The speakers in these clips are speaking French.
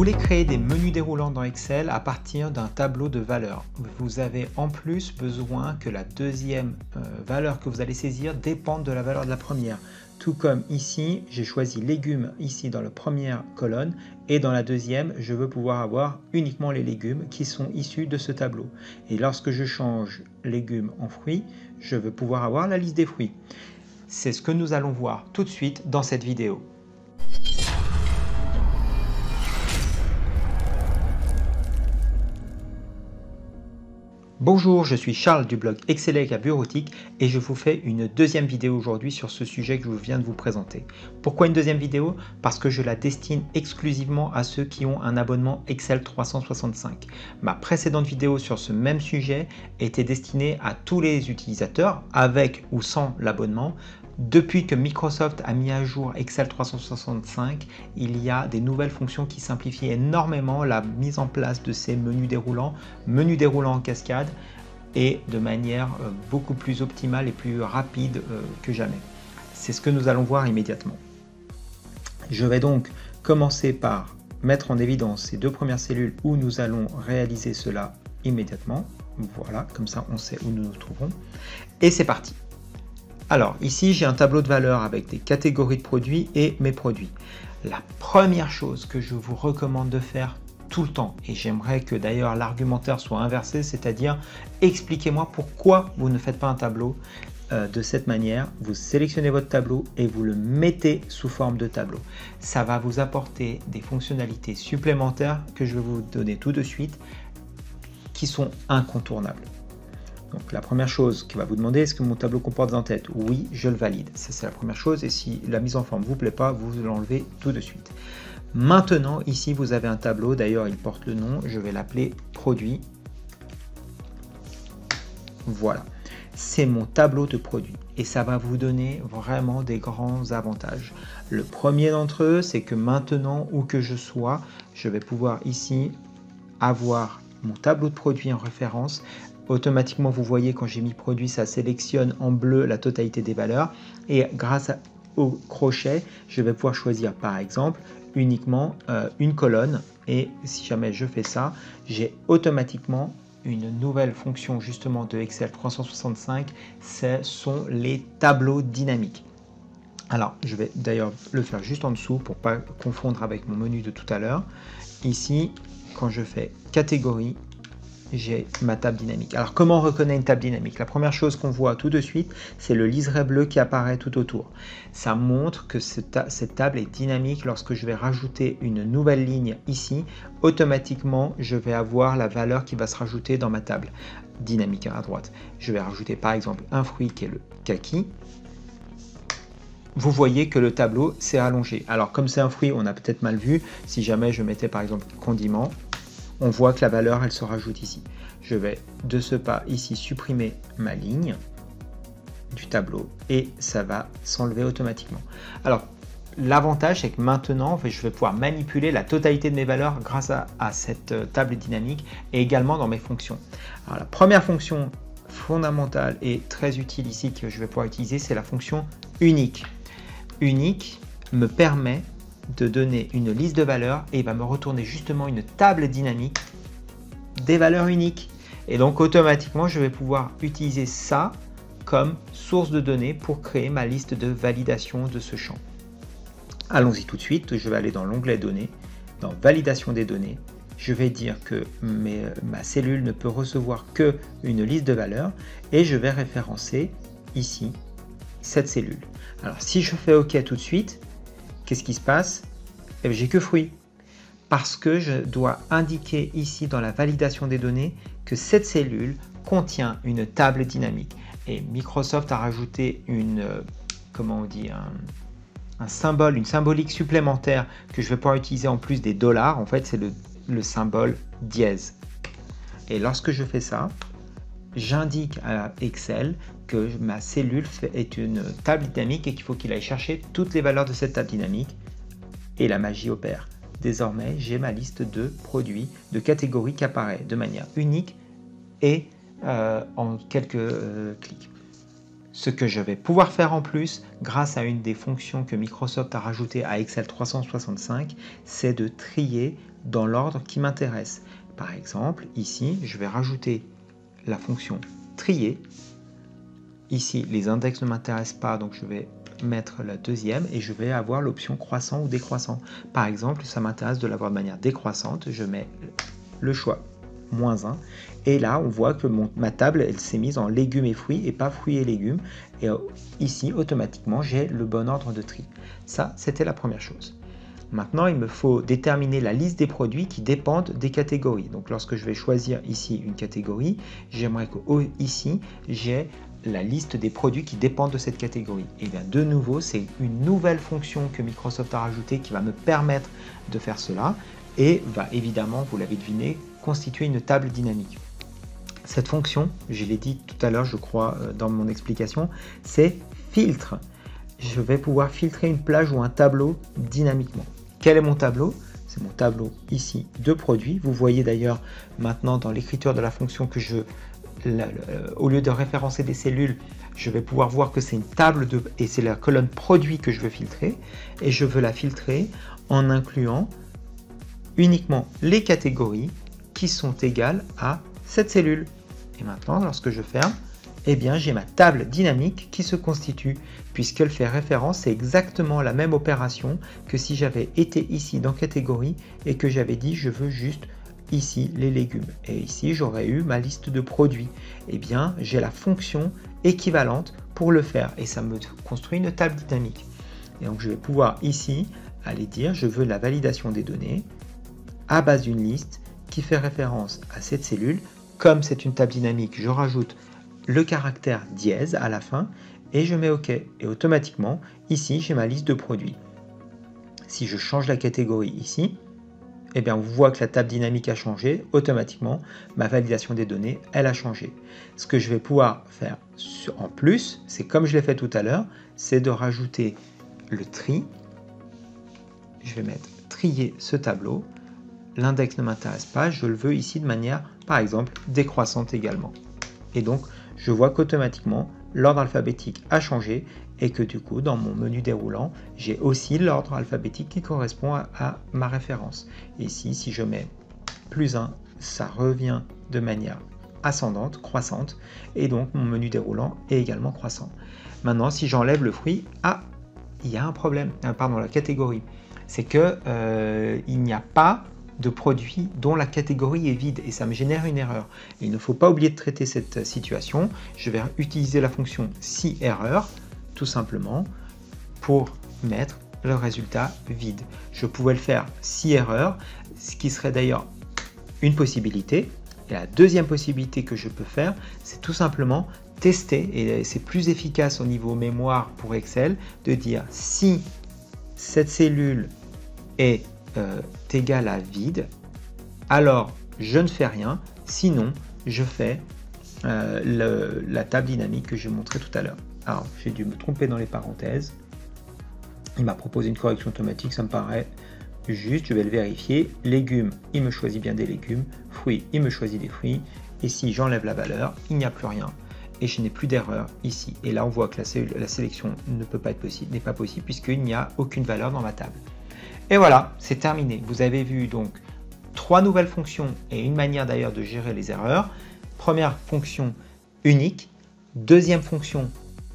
voulez créer des menus déroulants dans Excel à partir d'un tableau de valeurs. Vous avez en plus besoin que la deuxième valeur que vous allez saisir dépende de la valeur de la première. Tout comme ici, j'ai choisi légumes ici dans la première colonne et dans la deuxième, je veux pouvoir avoir uniquement les légumes qui sont issus de ce tableau. Et lorsque je change légumes en fruits, je veux pouvoir avoir la liste des fruits. C'est ce que nous allons voir tout de suite dans cette vidéo. Bonjour, je suis Charles du blog Excelec à Bureautique et je vous fais une deuxième vidéo aujourd'hui sur ce sujet que je viens de vous présenter. Pourquoi une deuxième vidéo? Parce que je la destine exclusivement à ceux qui ont un abonnement Excel 365. Ma précédente vidéo sur ce même sujet était destinée à tous les utilisateurs avec ou sans l'abonnement. Depuis que Microsoft a mis à jour Excel 365, il y a des nouvelles fonctions qui simplifient énormément la mise en place de ces menus déroulants en cascade et de manière beaucoup plus optimale et plus rapide que jamais. C'est ce que nous allons voir immédiatement. Je vais donc commencer par mettre en évidence ces deux premières cellules où nous allons réaliser cela immédiatement. Voilà, comme ça on sait où nous nous trouvons. Et c'est parti. Alors ici j'ai un tableau de valeurs avec des catégories de produits et mes produits. La première chose que je vous recommande de faire tout le temps, et j'aimerais que d'ailleurs l'argumentaire soit inversé, c'est-à-dire expliquez-moi pourquoi vous ne faites pas un tableau de cette manière. Vous sélectionnez votre tableau et vous le mettez sous forme de tableau. Ça va vous apporter des fonctionnalités supplémentaires que je vais vous donner tout de suite qui sont incontournables. Donc la première chose qui va vous demander, est-ce que mon tableau comporte des en-têtes? Oui, je le valide. Ça c'est la première chose et si la mise en forme ne vous plaît pas, vous l'enlevez tout de suite. Maintenant, ici vous avez un tableau, d'ailleurs il porte le nom, je vais l'appeler produit. Voilà, c'est mon tableau de produits et ça va vous donner vraiment des grands avantages. Le premier d'entre eux, c'est que maintenant, où que je sois, je vais pouvoir ici avoir mon tableau de produits en référence. Automatiquement, vous voyez quand j'ai mis produit, ça sélectionne en bleu la totalité des valeurs et grâce au crochet, je vais pouvoir choisir par exemple uniquement une colonne et si jamais je fais ça, j'ai automatiquement une nouvelle fonction justement de Excel 365, ce sont les tableaux dynamiques. Alors, je vais d'ailleurs le faire juste en dessous pour ne pas confondre avec mon menu de tout à l'heure. Ici, quand je fais catégorie, j'ai ma table dynamique. Alors comment on reconnaît une table dynamique? La première chose qu'on voit tout de suite, c'est le liseré bleu qui apparaît tout autour. Ça montre que cette table est dynamique. Lorsque je vais rajouter une nouvelle ligne ici, automatiquement je vais avoir la valeur qui va se rajouter dans ma table dynamique à droite. Je vais rajouter par exemple un fruit qui est le kaki. Vous voyez que le tableau s'est allongé. Alors comme c'est un fruit, on a peut-être mal vu. Si jamais je mettais par exemple condiment, on voit que la valeur, elle se rajoute ici. Je vais de ce pas ici supprimer ma ligne du tableau et ça va s'enlever automatiquement. Alors, l'avantage, c'est que maintenant, je vais pouvoir manipuler la totalité de mes valeurs grâce à cette table dynamique et également dans mes fonctions. Alors, la première fonction fondamentale et très utile ici que je vais pouvoir utiliser, c'est la fonction unique. Unique me permet de donner une liste de valeurs et il va me retourner justement une table dynamique des valeurs uniques. Et donc automatiquement, je vais pouvoir utiliser ça comme source de données pour créer ma liste de validation de ce champ. Allons-y tout de suite, je vais aller dans l'onglet données, dans validation des données. Je vais dire que ma cellule ne peut recevoir que une liste de valeurs et je vais référencer ici cette cellule. Alors si je fais OK tout de suite, qu'est-ce qui se passe? J'ai que fruits. Parce que je dois indiquer ici dans la validation des données que cette cellule contient une table dynamique. Et Microsoft a rajouté un symbole, une symbolique supplémentaire que je vais pouvoir utiliser en plus des dollars. En fait, c'est le symbole dièse. Et lorsque je fais ça, j'indique à Excel que ma cellule est une table dynamique et qu'il faut qu'il aille chercher toutes les valeurs de cette table dynamique. Et la magie opère. Désormais, j'ai ma liste de produits, de catégories qui apparaît de manière unique et en quelques clics. Ce que je vais pouvoir faire en plus, grâce à une des fonctions que Microsoft a rajoutées à Excel 365, c'est de trier dans l'ordre qui m'intéresse. Par exemple, ici, je vais rajouter la fonction trier. Ici, les index ne m'intéressent pas, donc je vais mettre la deuxième et je vais avoir l'option croissant ou décroissant. Par exemple, ça m'intéresse de l'avoir de manière décroissante, je mets le choix -1 et là on voit que ma table elle s'est mise en légumes et fruits et pas fruits et légumes et ici automatiquement j'ai le bon ordre de tri. Ça c'était la première chose. Maintenant il me faut déterminer la liste des produits qui dépendent des catégories. Donc lorsque je vais choisir ici une catégorie, j'aimerais que ici j'ai la liste des produits qui dépendent de cette catégorie. Et bien de nouveau c'est une nouvelle fonction que Microsoft a rajoutée qui va me permettre de faire cela et va évidemment, vous l'avez deviné, constituer une table dynamique. Cette fonction, je l'ai dit tout à l'heure je crois dans mon explication, c'est filtre. Je vais pouvoir filtrer une plage ou un tableau dynamiquement. Quel est mon tableau? C'est mon tableau ici de produits. Vous voyez d'ailleurs maintenant dans l'écriture de la fonction que au lieu de référencer des cellules, je vais pouvoir voir que c'est une table et c'est la colonne produits que je veux filtrer. Et je veux la filtrer en incluant uniquement les catégories qui sont égales à cette cellule. Et maintenant, lorsque je ferme, eh bien, j'ai ma table dynamique qui se constitue, puisqu'elle fait référence, c'est exactement la même opération que si j'avais été ici dans catégorie et que j'avais dit je veux juste ici les légumes. Et ici, j'aurais eu ma liste de produits. Eh bien, j'ai la fonction équivalente pour le faire et ça me construit une table dynamique. Et donc, je vais pouvoir ici aller dire je veux la validation des données à base d'une liste qui fait référence à cette cellule. Comme c'est une table dynamique, je rajoute le caractère dièse à la fin et je mets OK. Et automatiquement, ici, j'ai ma liste de produits. Si je change la catégorie ici, eh bien, on voit que la table dynamique a changé. Automatiquement, ma validation des données, elle a changé. Ce que je vais pouvoir faire en plus, c'est comme je l'ai fait tout à l'heure, c'est de rajouter le tri. Je vais mettre trier ce tableau. L'index ne m'intéresse pas, je le veux ici de manière, par exemple, décroissante également. Et donc, je vois qu'automatiquement, l'ordre alphabétique a changé et que du coup, dans mon menu déroulant, j'ai aussi l'ordre alphabétique qui correspond à ma référence. Et ici, si je mets +1, ça revient de manière ascendante, croissante, et donc mon menu déroulant est également croissant. Maintenant, si j'enlève le fruit, il y a un problème, pardon, la catégorie. C'est que il n'y a pas de produits dont la catégorie est vide et ça me génère une erreur. Et il ne faut pas oublier de traiter cette situation. Je vais utiliser la fonction si erreur tout simplement pour mettre le résultat vide. Je pouvais le faire si erreur, ce qui serait d'ailleurs une possibilité. Et la deuxième possibilité que je peux faire, c'est tout simplement tester, et c'est plus efficace au niveau mémoire pour Excel, de dire si cette cellule est égale à vide, alors je ne fais rien, sinon je fais la table dynamique que j'ai montré tout à l'heure. Alors j'ai dû me tromper dans les parenthèses, il m'a proposé une correction automatique, ça me paraît juste, je vais le vérifier. Légumes, il me choisit bien des légumes, fruits, il me choisit des fruits, et si j'enlève la valeur, il n'y a plus rien. Et je n'ai plus d'erreur ici. Et là, on voit que la sélection ne peut pas être possible, n'est pas possible puisqu'il n'y a aucune valeur dans ma table. Et voilà, c'est terminé. Vous avez vu donc 3 nouvelles fonctions et une manière d'ailleurs de gérer les erreurs. Première fonction unique, deuxième fonction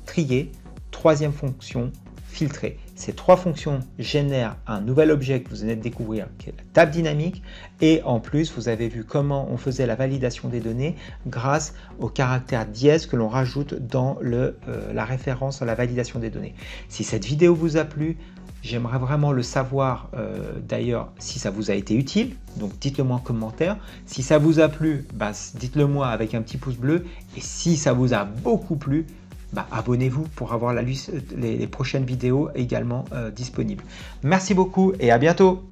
trier, troisième fonction filtrer. Ces 3 fonctions génèrent un nouvel objet que vous venez de découvrir, qui est la table dynamique. Et en plus, vous avez vu comment on faisait la validation des données grâce au caractère dièse que l'on rajoute dans la référence à la validation des données. Si cette vidéo vous a plu, j'aimerais vraiment le savoir d'ailleurs si ça vous a été utile. Donc dites-le moi en commentaire. Si ça vous a plu, dites-le moi avec un petit pouce bleu. Et si ça vous a beaucoup plu, abonnez-vous pour avoir les prochaines vidéos également disponibles. Merci beaucoup et à bientôt.